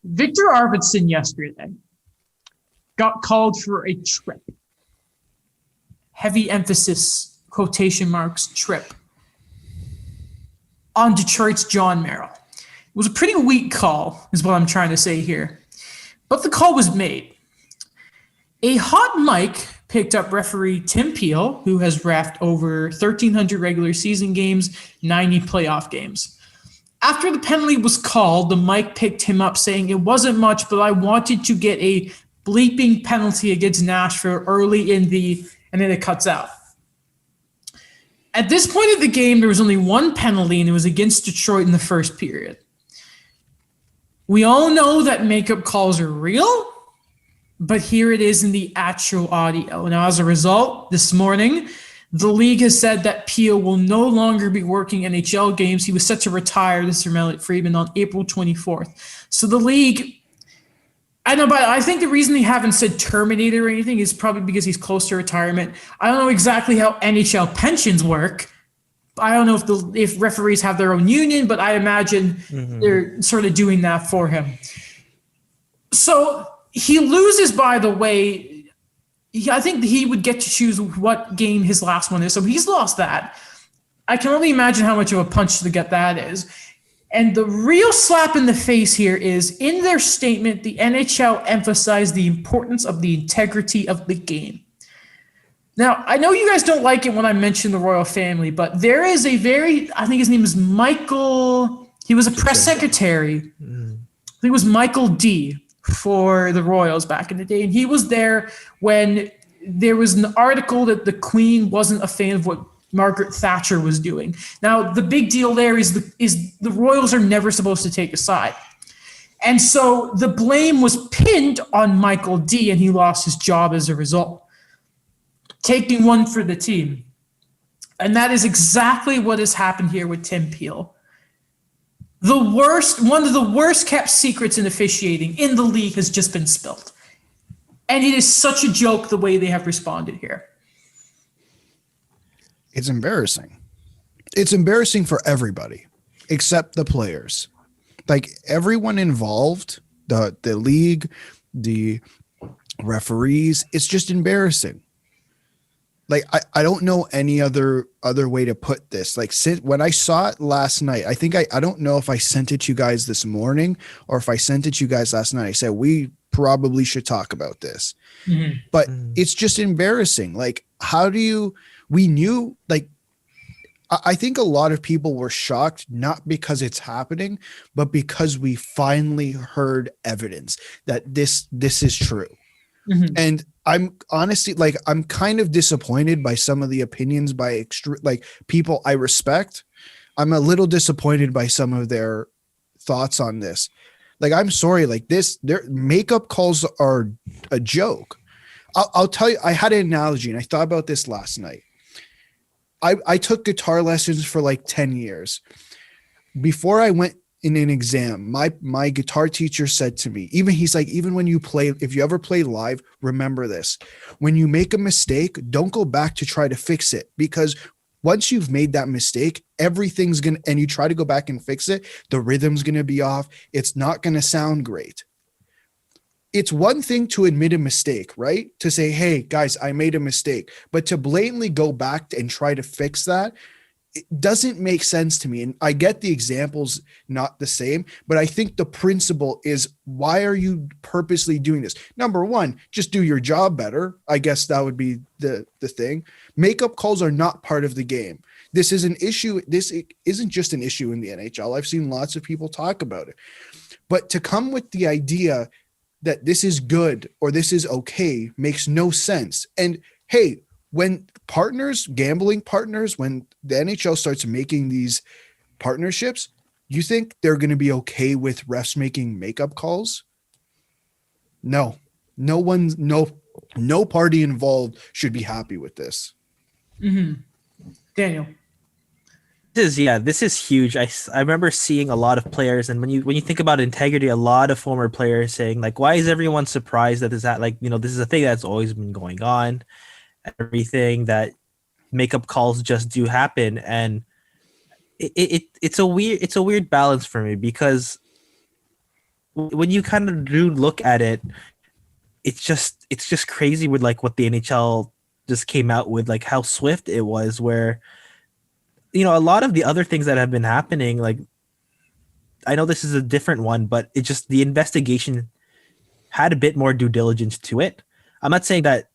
Victor Arvidsson yesterday got called for a trip. Heavy emphasis, quotation marks, trip on Detroit's John Merrill. It was a pretty weak call, is what I'm trying to say here. But the call was made. A hot mic picked up referee Tim Peel, who has reffed over 1,300 regular season games, 90 playoff games. After the penalty was called, the mic picked him up saying, "It wasn't much, but I wanted to get a bleeping penalty against Nashville early in the," and then it cuts out. At this point of the game, there was only one penalty, and it was against Detroit in the first period. We all know that makeup calls are real, but here it is in the actual audio. Now, as a result, this morning, the league has said that Peel will no longer be working NHL games. He was set to retire, this is from Elliot Friedman, on April 24th. So the league, I know, but I think the reason they haven't said terminated or anything is probably because he's close to retirement. I don't know exactly how NHL pensions work. I don't know if referees have their own union, but I imagine they're sort of doing that for him. So he loses, by the way. I think he would get to choose what game his last one is. So he's lost that. I can only imagine how much of a punch to get that is. And the real slap in the face here is, in their statement, the NHL emphasized the importance of the integrity of the game. Now, I know you guys don't like it when I mention the royal family, but there is a I think his name is Michael, he was a press secretary. I think it was Michael D. for the Royals back in the day. And he was there when there was an article that the Queen wasn't a fan of what Margaret Thatcher was doing. Now, the big deal there is the Royals are never supposed to take a side. And so the blame was pinned on Michael D, and he lost his job as a result, taking one for the team. And that is exactly what has happened here with Tim Peel. One of the worst kept secrets in officiating in the league has just been spilled. And it is such a joke the way they have responded here. It's embarrassing. It's embarrassing for everybody except the players. Like, everyone involved, the league, the referees, it's just embarrassing. Like, I don't know any other way to put this. Like, when I saw it last night, I think I don't know if I sent it to you guys this morning or if I sent it to you guys last night. I said, we probably should talk about this. But it's just embarrassing. Like, we knew, like, I think a lot of people were shocked, not because it's happening, but because we finally heard evidence that this is true. And I'm honestly, like, I'm kind of disappointed by some of the opinions by people I respect. I'm a little disappointed by some of their thoughts on this. Like, I'm sorry, like, their makeup calls are a joke. I'll tell you, I had an analogy, and I thought about this last night. I took guitar lessons for like 10 years. Before I went in an exam, my guitar teacher said to me, he's like, even when you play, if you ever play live, remember this. When you make a mistake, don't go back to try to fix it, because once you've made that mistake, everything's and you try to go back and fix it, the rhythm's going to be off. It's not going to sound great. It's one thing to admit a mistake, right? To say, hey, guys, I made a mistake. But to blatantly go back and try to fix that, it doesn't make sense to me. And I get the examples not the same, but I think the principle is, why are you purposely doing this? Number one, just do your job better. I guess that would be the thing. Makeup calls are not part of the game. This is an issue. This isn't just an issue in the NHL. I've seen lots of people talk about it. But to come with the idea that this is good or this is okay makes no sense. And hey, when gambling partners, when the NHL starts making these partnerships, you think they're going to be okay with refs making makeup calls? No party involved should be happy with this. Daniel. This is huge. I remember seeing a lot of players, and when you think about integrity, a lot of former players saying, like, why is everyone surprised that this is a thing that's always been going on, everything, that makeup calls just do happen. And it's a weird balance for me, because when you kind of do look at it, it's just crazy with like what the NHL just came out with, like how swift it was. Where a lot of the other things that have been happening, like I know this is a different one, but it just the investigation had a bit more due diligence to it. I'm not saying that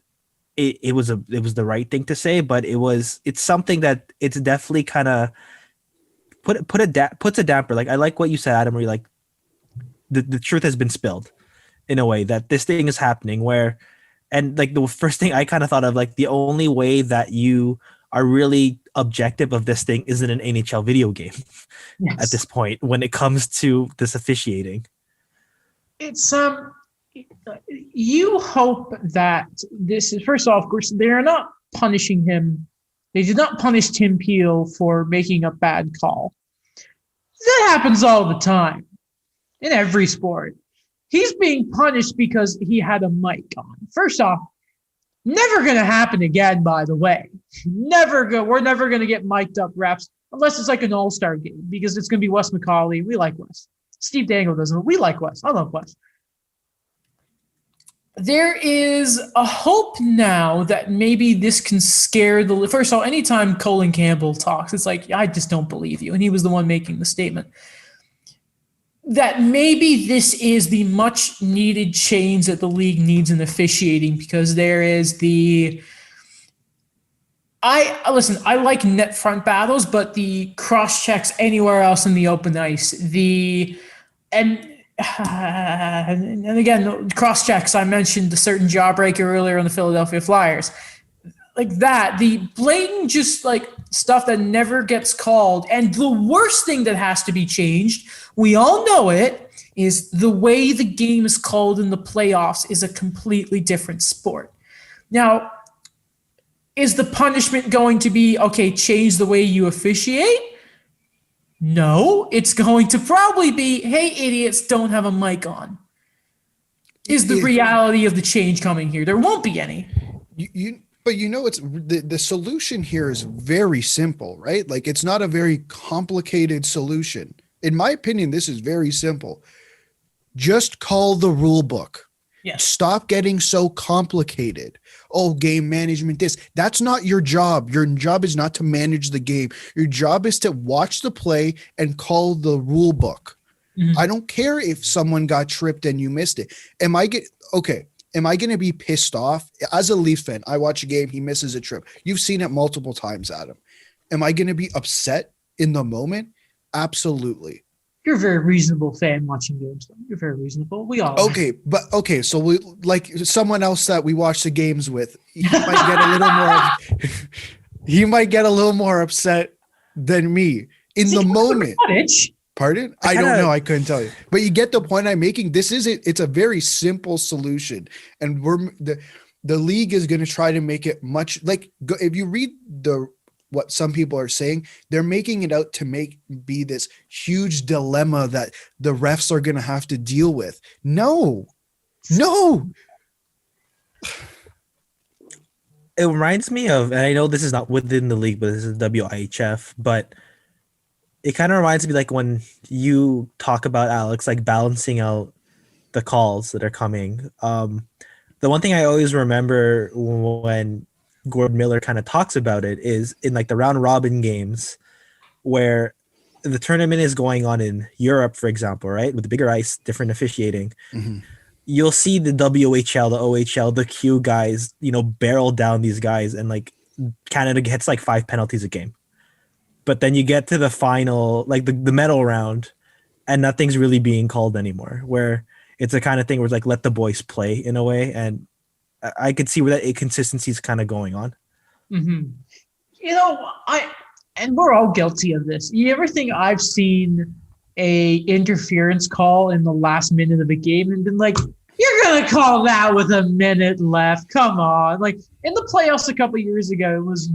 it was the right thing to say, but it's something that it's definitely kind of puts a damper. Like I like what you said, Adam, where you're like the truth has been spilled in a way that this thing is happening where, and like the first thing I kind of thought of, like the only way that you are really objective of this thing is in an NHL video game at this point when it comes to this officiating. It's you hope that this is, first off, of course, they're not punishing him. They did not punish Tim Peel for making a bad call. That happens all the time in every sport. He's being punished because he had a mic on. First off, never going to happen again, by the way. We're never going to get mic'd up refs unless it's like an all-star game, because it's going to be Wes McCauley. We like Wes. Steve Dangle doesn't. We like Wes. I love Wes. There is a hope now that maybe this can scare the... First of all, anytime Colin Campbell talks, it's like, I just don't believe you. And he was the one making the statement. That maybe this is the much needed change that the league needs in officiating, because there is the... I like net front battles, but the cross checks anywhere else in the open ice, and again, cross checks. I mentioned the certain jawbreaker earlier on the Philadelphia Flyers, like that. The blatant, just like stuff that never gets called, and the worst thing that has to be changed, we all know it, is the way the game is called in the playoffs is a completely different sport. Now, is the punishment going to be, okay, change the way you officiate? No, it's going to probably be, hey, idiots, don't have a mic on. Is the reality of the change coming here? There won't be any. But it's the solution here is very simple, right? Like it's not a very complicated solution. In my opinion, this is very simple. Just call the rule book. Yes. Stop getting so complicated. Oh, game management, this. That's not your job. Your job is not to manage the game. Your job is to watch the play and call the rule book. Mm-hmm. I don't care if someone got tripped and you missed it. Am I going to be pissed off? As a Leafs fan, I watch a game, he misses a trip. You've seen it multiple times, Adam. Am I going to be upset in the moment? Absolutely. You're a very reasonable fan watching games, though. You're very reasonable. We all are. So we like someone else that we watch the games with. He might get a little more. He might get a little more upset than me in the moment. Pardon? I don't know. I couldn't tell you. But you get the point I'm making. This is it. It's a very simple solution, and the league is going to try to make it much like. If you read what some people are saying, they're making it out to be this huge dilemma that the refs are going to have to deal with. No. It reminds me of, and I know this is not within the league, but this is WIHF, but it kind of reminds me like when you talk about, Alex, like balancing out the calls that are coming. The one thing I always remember when Gordon Miller kind of talks about it is in like the round robin games where the tournament is going on in Europe, for example, right? With the bigger ice, different officiating. Mm-hmm. You'll see the WHL, the OHL, the Q guys, barrel down these guys, and like Canada gets like 5 penalties a game. But then you get to the final, like the medal round, and nothing's really being called anymore, where it's a kind of thing where it's like, let the boys play in a way. And I could see where that inconsistency is kind of going on. Mm-hmm. And we're all guilty of this. You ever think I've seen a interference call in the last minute of the game and been like, you're going to call that with a minute left? Come on. Like in the playoffs a couple of years ago, it was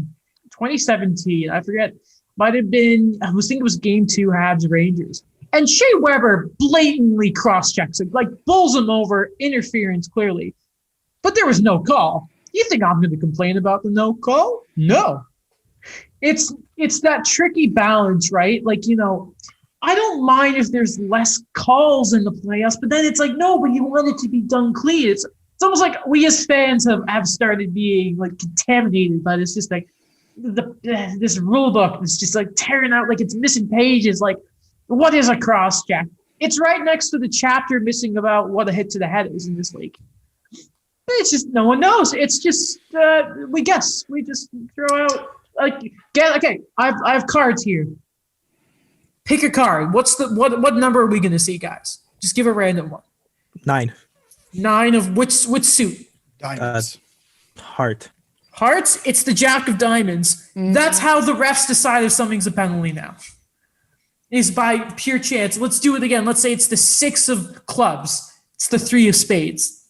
2017. I forget. Might have been, I was thinking it was game 2, Habs Rangers. And Shea Weber blatantly cross-checks it, like pulls him over, interference clearly. But there was no call. You think I'm going to complain about the no call? No. It's that tricky balance, right? Like, I don't mind if there's less calls in the playoffs, but then it's like, no, but you want it to be done clean. It's almost like we as fans have started being like contaminated by this, just like this rule book that's just like tearing out, like it's missing pages. Like, what is a cross check? It's right next to the chapter missing about what a hit to the head is in this league. It's just no one knows. It's just we guess. We just throw out okay. I have cards here. Pick a card. What number are we going to see, guys? Just give a random one. 9. 9 of which suit? Diamonds. Heart. Hearts. It's the Jack of Diamonds. That's how the refs decide if something's a penalty now. Is by pure chance. Let's do it again. Let's say it's the 6 of clubs. It's the 3 of spades.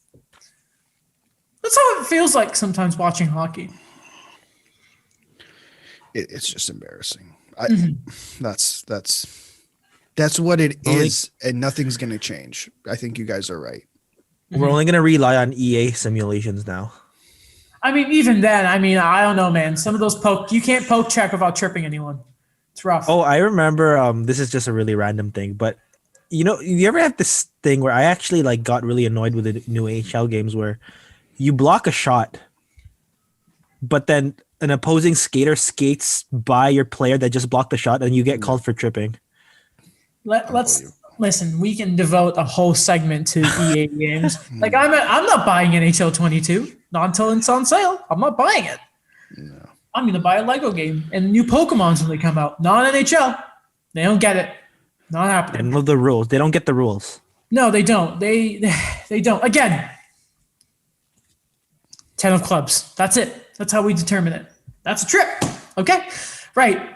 That's how it feels like sometimes watching hockey. It's just embarrassing. That's what it is, and nothing's going to change. I think you guys are right. We're only going to rely on EA simulations now. I mean, even then, I don't know, man. Some of those you can't poke check without tripping anyone. It's rough. Oh, I remember. This is just a really random thing, but you ever have this thing where I actually like got really annoyed with the new AHL games where you block a shot, but then an opposing skater skates by your player that just blocked the shot, and you get called for tripping. Let's listen. We can devote a whole segment to EA games. Like I'm not buying NHL 22 not until it's on sale. I'm not buying it. No. I'm gonna buy a Lego game and new Pokemons when they come out. Not NHL. They don't get it. Not happening. And the rules. They don't get the rules. No, they don't. They don't. Again, 10 of clubs. That's it. That's how we determine it. That's a trip. Okay? Right.